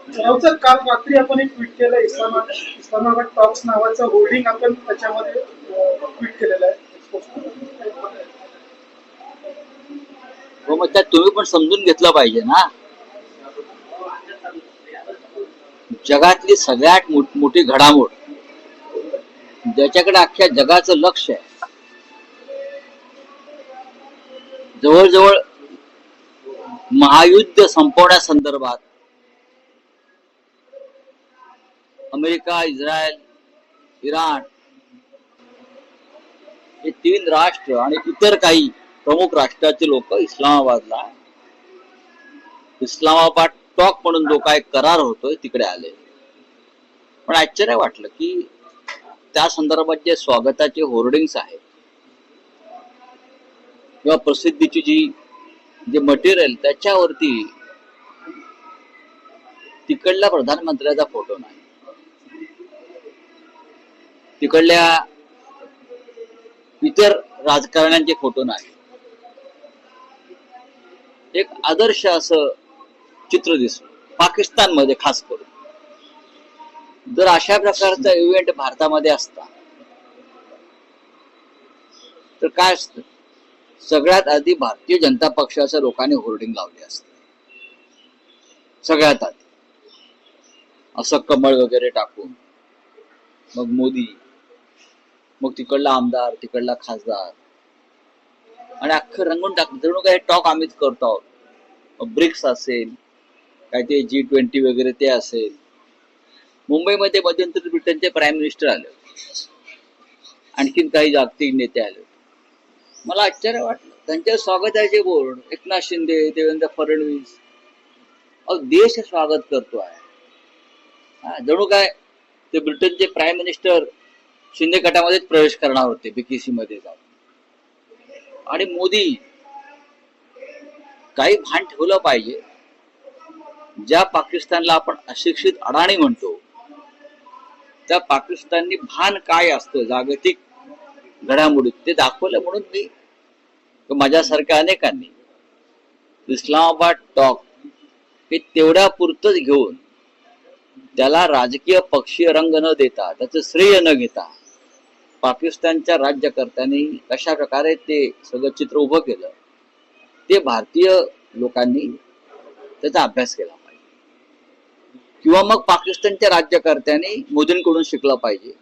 राऊचं काल रात्री आपण एक ट्विट केलं, इस्लामाबाद टॉक्स नावाचं होर्डिंग आपण त्याच्यामध्ये ट्विट केलेलं आहे. हो, मग त्यात तुम्ही पण समजून घेतलं पाहिजे ना. जगातली सगळ्यात मोठी घडामोड, ज्याच्याकडे अख्ख्या जगाचं लक्ष आहे, जवळजवळ महायुद्ध संपवण्यासंदर्भात अमेरिका, इस्रायल, इराण हे 3 राष्ट्र आणि इतर काही प्रमुख राष्ट्राचे लोक इस्लामाबाद टॉक म्हणून जो काय करार होतोय तिकडे आले. पण आश्चर्य वाटलं की त्या संदर्भात जे स्वागताचे होर्डिंग्स आहेत किंवा प्रसिद्धीची जे मटेरियल, त्याच्यावरती तिकडल्या प्रधानमंत्र्याचा फोटो नाही, तिकडल्या इतर राजकारण्यांचे फोटो नाही. एक आदर्श असं चित्र दिसलं पाकिस्तानमध्ये. खास करून जर अशा प्रकारचा इव्हेंट भारतामध्ये असता तर काय असतं, सगळ्यात आधी भारतीय जनता पक्षाच्या लोकांनी होर्डिंग लावले असते. सगळ्यात आधी असं कमळ वगैरे टाकून, मग मोदी, मग तिकडला आमदार, तिकडला खासदार, आणि अख्खं रंगून टाकलं. जणू काय टॉक आम्हीच करतो आहोत. ब्रिक्स असेल, काय ते G20 वगैरे ते असेल. मुंबईमध्ये मध्यंतरी ब्रिटनचे प्राईम मिनिस्टर आले, आणखीन काही जागतिक नेते आले. मला आश्चर्य वाटलं. त्यांच्या स्वागताचे बोर्ड एकनाथ शिंदे, देवेंद्र फडणवीस, देश स्वागत करतो आहे. जणू काय ते ब्रिटनचे प्राईम मिनिस्टर शिंदे गटामध्येच प्रवेश करणार होते, BKC मध्ये जाऊन. आणि मोदी, काही भान ठेवलं पाहिजे. ज्या पाकिस्तानला आपण अशिक्षित अडाणी म्हणतो, त्या पाकिस्ताननी भान काय असतं जागतिक घडामोडीत ते दाखवलं. म्हणून मी माझ्यासारख्या अनेकांनी इस्लामाबाद टॉक हे तेवढ्या पुरतच घेऊन, त्याला राजकीय पक्षीय रंग न देता, त्याचं श्रेय न घेता, पाकिस्तानच्या राज्यकर्त्यांनी कशा प्रकारे ते सगळं चित्र उभं केलं, ते भारतीय लोकांनी त्याचा अभ्यास केला पाहिजे. किंवा मग पाकिस्तानच्या राज्यकर्त्यांनी मोदींकडून शिकलं पाहिजे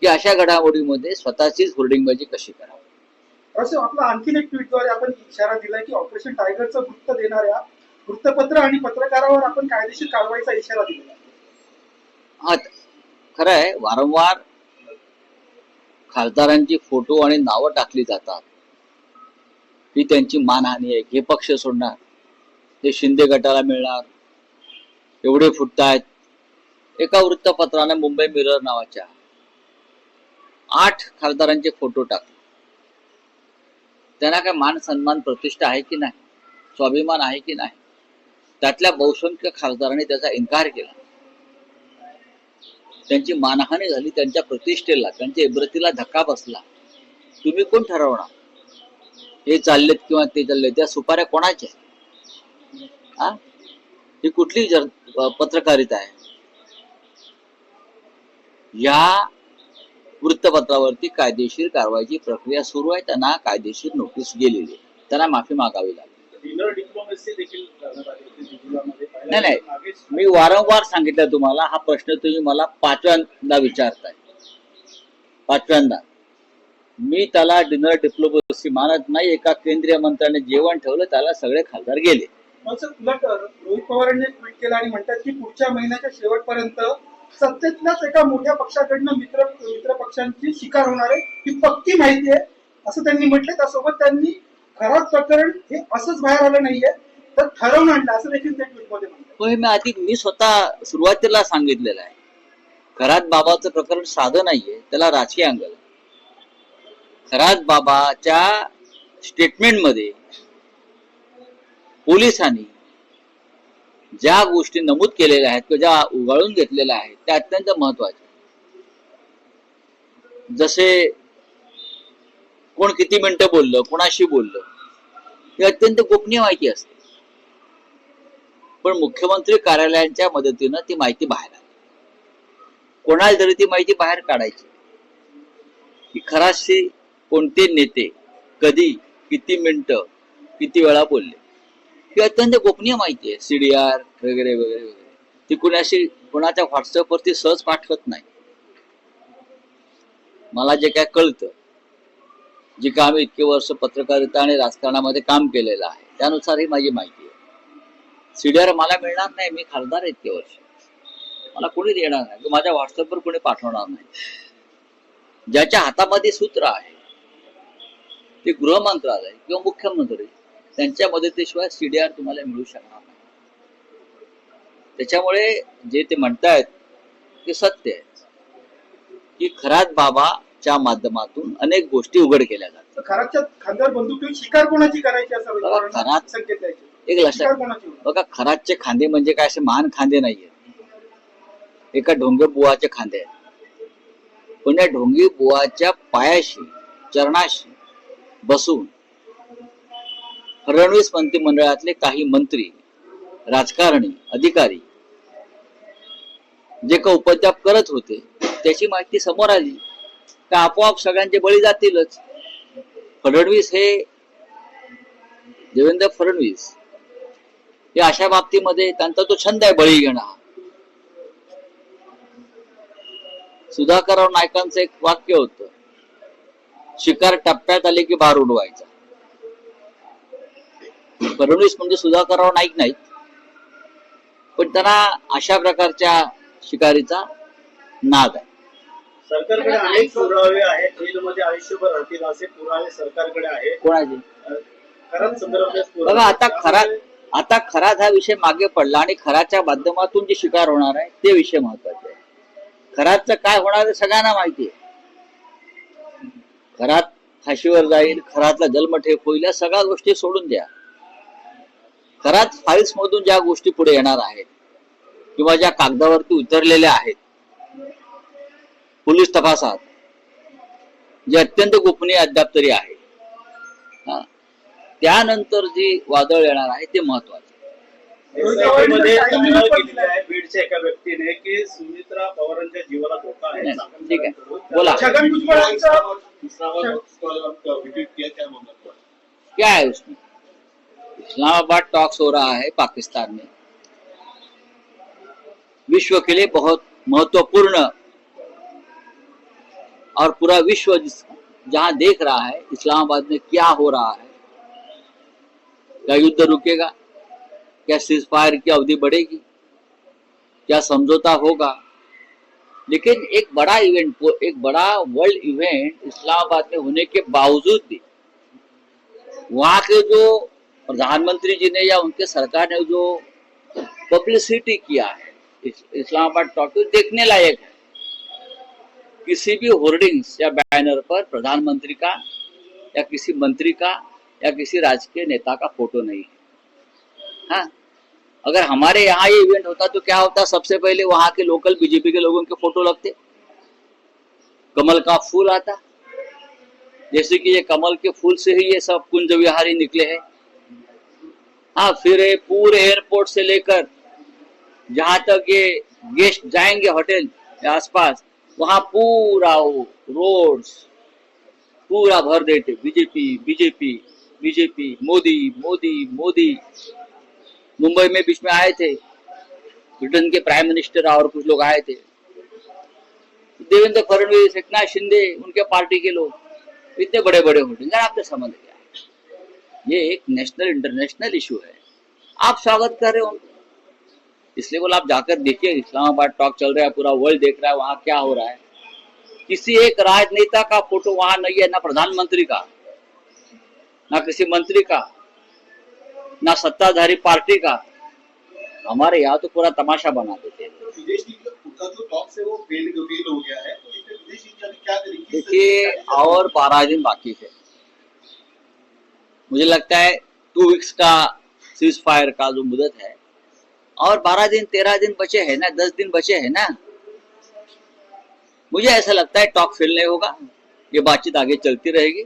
की अशा घडामोडीमध्ये स्वतःचीच होर्डिंगबाजी कशी करावी. असं आपला आणखीन एक ट्विटद्वारे आपण इशारा दिलाय की ऑपरेशन टायगरचं वृत्त देणाऱ्या वृत्तपत्र आणि पत्रकारावर आपण कायदेशीर कारवाईचा इशारा दिला. हा, खरं आहे. वारंवार खासदारांची फोटो आणि नावं टाकली जातात ही त्यांची मानहानी आहे. हे पक्ष सोडणार, ते शिंदे गटाला मिळणार, एवढे फुटतायत. एका वृत्तपत्राने मुंबई मिरर नावाच्या 8 खासदारांचे फोटो टाकले. त्यांना काय मान सन्मान प्रतिष्ठा आहे की नाही, स्वाभिमान आहे की नाही? त्यातल्या बहुसंख्य खासदारांनी त्याचा इन्कार केला. त्यांची मानहानी झाली, त्यांच्या प्रतिष्ठेला, त्यांच्या इब्रतीला धक्का बसला. तुम्ही कोण ठरवणार हे चाललेत किंवा ते चाललेत? त्या सुपाऱ्या कोणाच्या? ही कुठली पत्रकारिता आहे? या वृत्तपत्रावरती कायदेशीर कारवाईची प्रक्रिया सुरू आहे. त्यांना कायदेशीर नोटीस गेलेली, त्यांना माफी मागावी लागली. नाही, मी वारंवार सांगितलं तुम्हाला. हा प्रश्न तुम्ही मला 5व्यांदा विचारताय. 5व्यांदा. मी त्याला डिनर डिप्लोमसी मानत नाही. एका केंद्रीय मंत्र्याने जेवण ठेवलं, त्याला सगळे खासदार गेले. रोहित पवारांनी ट्विट केलं आणि म्हणतात की पुढच्या महिन्याच्या शेवटपर्यंत सत्तेतल्याच एका मोठ्या पक्षाकडनं मित्र पक्षांची शिकार होणार आहे ही पक्की माहिती आहे, असं त्यांनी म्हटलंय. त्यासोबत त्यांनी खराब प्रकरण हे असंच बाहेर आलं नाहीये, तर ठरवून आणलं, असं देखील ते ट्विटमध्ये म्हणतात. मी स्वतः सुरुवातीला सांगितलेलं आहे, खरात बाबाचं प्रकरण साधं नाहीये, त्याला राजकीय अंगल. खरात बाबाच्या स्टेटमेंटमध्ये पोलिसांनी ज्या गोष्टी नमूद केलेल्या आहेत किंवा ज्या उगाळून घेतलेल्या आहेत त्या अत्यंत महत्वाच्या. जसे कोण किती मिनिटं बोललं, कोणाशी बोललं, हे अत्यंत गोपनीय माहिती असते. पण मुख्यमंत्री कार्यालयांच्या मदतीनं ती माहिती बाहेर आली. कोणाला तरी ती माहिती बाहेर काढायची की खराशी कोणते नेते कधी किती मिनिटं किती वेळा बोलले, ही अत्यंत गोपनीय माहिती आहे. CDR वगैरे वगैरे वगैरे ती कोणाच्या व्हॉट्सअपवरती सहज पाठवत नाही. मला जे काय कळतं, जे काय आम्ही इतके वर्ष पत्रकारिता आणि राजकारणामध्ये काम केलेलं आहे त्यानुसार ही माझी माहिती आहे. CDR मला मिळणार नाही, मी खासदार आहे इतके वर्ष, मला कोणी देणार नाही, माझ्या व्हॉट्सअपवर कोणी पाठवणार नाही. ज्याच्या हातामध्ये सूत्र आहे ते गृह मंत्रालय किंवा मुख्यमंत्री, त्यांच्या मदतीशिवाय CDR तुम्हाला मिळू शकणार नाही. त्याच्यामुळे जे ते म्हणतायत ते सत्य आहे की खरात बाबाच्या माध्यमातून अनेक गोष्टी उघड केल्या जातात. खरातच्या खांद्यावर बंदूक ठेवून शिकार कोणाची करायची असं खरात संकेत द्यायचे. एक लक्षात बघा, खरातचे खांदे म्हणजे काय असे महान खांदे नाहीये, एका ढोंगे बुवाचे खांदे आहेत. पण या ढोंगी बुवाच्या पायाशी चरणाशी बसून फडणवीस मंत्रिमंडळातले काही मंत्री, राजकारणी, अधिकारी जे का उपद्व्याप करत होते त्याची माहिती समोर आली का आपोआप सगळ्यांचे बळी जातीलच. फडणवीस हे देवेंद्र फडणवीस हे अशा बाबतीमध्ये त्यांचा तो छंद आहे बळी घेणं. सुधाकरराव नायकांचं एक वाक्य होतं, शिकार टप्प्यात आले की भार उडवायचा. फडणवीस म्हणजे सुधाकरराव नाईक नाहीत, पण त्यांना अशा प्रकारच्या शिकारीचा नाद आहे. सरकारकडे अनेक पुरावे आहेत, जेलमध्ये आयुष्यभर राहतील असे पुरावे सरकारकडे आहेत. कोणाचे? खरात संदर्भात बघा, आता खरात हा विषय मागे पडला आणि खराच्या माध्यमातून जे शिकार होणार आहे ते विषय महत्वाचे आहे. खराचं काय होणार आहे सगळ्यांना माहिती आहे. खरात फाशीवर जाईल, खरातला जन्मठेप होईल, या सगळ्या गोष्टी सोडून द्या. खरात फाईल्स मधून ज्या गोष्टी पुढे येणार आहेत किंवा ज्या कागदावरती उतरलेल्या आहेत पोलीस तपासात, जे अत्यंत गोपनीय अद्याप तरी आहे, त्यानंतर जी वादळ येणार आहे ते महत्वाचं. बीडच्या एका व्यक्तीने की सुमित्रा पवारांच्या जीवाला धोका आहे. ठीक आहे, बोला. छगन भुजबळांचा क्या है उसमें? इस्लामाबाद टॉक्स हो रहा है पाकिस्तान में, विश्व के लिए बहुत महत्वपूर्ण, और पूरा विश्व जहां देख रहा है इस्लामाबाद में क्या हो रहा है. क्या युद्ध रुकेगा? क्या सीज फायर की अवधि बढ़ेगी? क्या समझौता होगा? लेकिन एक बड़ा इवेंट, एक बड़ा वर्ल्ड इवेंट इस्लामाबाद में होने के बावजूद भी वहां के जो प्रधानमंत्री जी ने या उनके सरकार ने जो पब्लिसिटी किया है इस्लामाबाद टॉक, देखने लायक है. किसी भी होर्डिंग्स या बैनर पर प्रधानमंत्री का या किसी मंत्री का या किसी राजकीय नेता का फोटो नहीं है. हाँ, अगर हमारे यहाँ ये इवेंट होता तो क्या होता? सबसे पहले वहां के लोकल बीजेपी के लोगों के फोटो लगते, कमल का फूल आता, जैसे कि ये कमल के फूल से ही ये सब कुंज विहारी निकले हैं. हाँ, फिर ये पूरे एयरपोर्ट से लेकर जहां तक ये गेस्ट जाएंगे होटल के आसपास, वहां पूरा वो रोड्स पूरा भर देते BJP BJP BJP, Modi Modi Modi. Mumbai में बीच में आए थे ब्रिटेन के प्राइम मिनिस्टर और कुछ लोग आए थे, देवेंद्र फडणवीस, एकनाथ शिंदे, उनके पार्टी के लोग, इतने बड़े बड़े होर्डिंग. आपको समझ गया ये एक नेशनल इंटरनेशनल इशू है, आप स्वागत कर रहे हो. इसलिए बोला आप जाकर देखिए, इस्लामाबाद टॉक चल रहा है, पूरा वर्ल्ड देख रहा है वहां क्या हो रहा है. किसी एक राजनेता का फोटो वहां नहीं है, ना प्रधानमंत्री का, ना किसी मंत्री का, ना सत्ताधारी पार्टी का. हमारे यहाँ तो पूरा तमाशा बना देते हैं. देखिए, और 12 दिन बाकी थे. मुझे लगता है 2 वीक्स का सीज फायर का जो मुदत है, और 12 दिन 13 दिन बचे हैं ना, 10 दिन बचे हैं ना. मुझे ऐसा लगता है टॉक फेल नहीं होगा, ये बातचीत आगे चलती रहेगी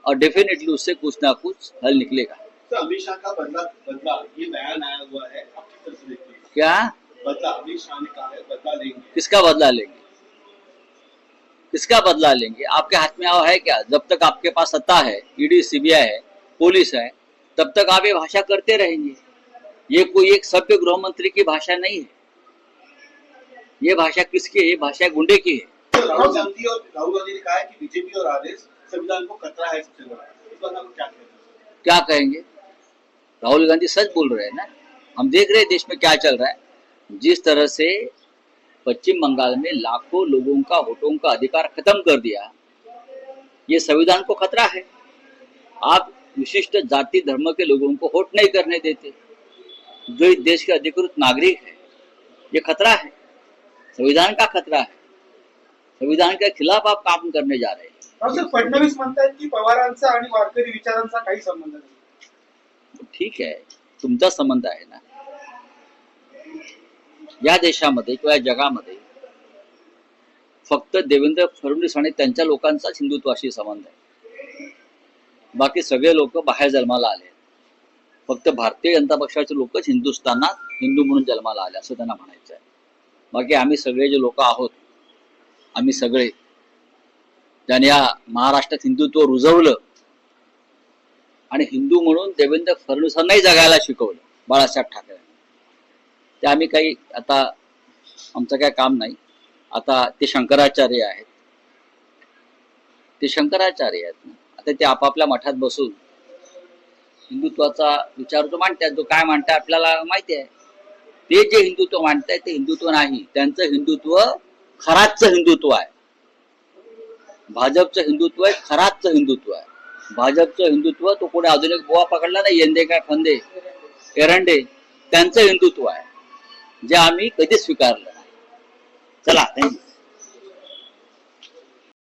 और डेफिनेटली उससे कुछ ना कुछ हल निकलेगा. तो अमित शाह का बदला ये बयान आया हुआ है, आप किस तरह से देखते हैं? क्या बदला अमित शाह ने कहा है, बदला लेंगे। किसका बदला लेंगे? किसका बदला लेंगे? आपके हाथ में है क्या? जब तक आपके पास सत्ता है, ईडी सीबीआई है, पुलिस है, तब तक आप ये भाषा करते रहेंगे। ये कोई एक सभ्य गृह मंत्री की भाषा नहीं है। ये भाषा किसकी है? ये भाषा गुंडे की है। तो राहुल गांधी ने कहा है कि बीजेपी और आरएस संविधान को खतरा है सबसे बड़ा, इस बात आप क्या कहते हैं? क्या कहेंगे? राहुल गांधी सच बोल रहे हैं ना। हम देख रहे हैं देश में क्या चल रहा है। जिस तरह से पश्चिम बंगाल में लाखों लोगों का वोटों का अधिकार खत्म कर दिया, ये संविधान को खतरा है। आप विशिष्ट जाति धर्म के लोगों को वोट नहीं करने देते, जो इस देश के अधिकृत नागरिक है। ये खतरा है, संविधान का खतरा है। संविधान के खिलाफ आप काम करने जा रहे हैं। और सर फडणवीस म्हणतायत की पवारांचा आणि वारकरी विचारांचा काही संबंध नाही. ठीक आहे, तुमचा संबंध आहे ना. या देशामध्ये किंवा जगामध्ये फक्त देवेंद्र फडणवीस आणि त्यांच्या लोकांचाच हिंदुत्वाशी संबंध आहे. बाकी सगळे लोक बाहेर जन्माला आले. फक्त भारतीय जनता पक्षाचे लोकच हिंदुस्थानात हिंदू म्हणून जन्माला आले असं त्यांना म्हणायचं आहे. बाकी आम्ही सगळे जे लोक आहोत, आम्ही सगळे ज्यांनी या महाराष्ट्रात हिंदुत्व रुजवलं आणि हिंदू म्हणून देवेंद्र फडणवीसांनाही जगायला शिकवलं बाळासाहेब ठाकरे, ते आम्ही काही आता आमचं काय काम नाही. आता ते शंकराचार्य आहेत, ते शंकराचार्य आहेत ना. आता ते आपापल्या मठात बसून हिंदुत्वाचा विचार तो मांडतात. जो काय मांडतात आपल्याला माहिती आहे. ते जे हिंदुत्व मांडतायत ते हिंदुत्व नाही. त्यांचं हिंदुत्व खराचं हिंदुत्व आहे. भाजपचं हिंदुत्व आहे खराचं हिंदुत्व आहे. भाजपचं हिंदुत्व तो कोणी आधुनिक बुवा पकडला नाही, यंदे काय फंदे एरंडे, त्यांचं हिंदुत्व आहे जे आम्ही कधीच स्वीकारलं नाही. चला, थँक्यू.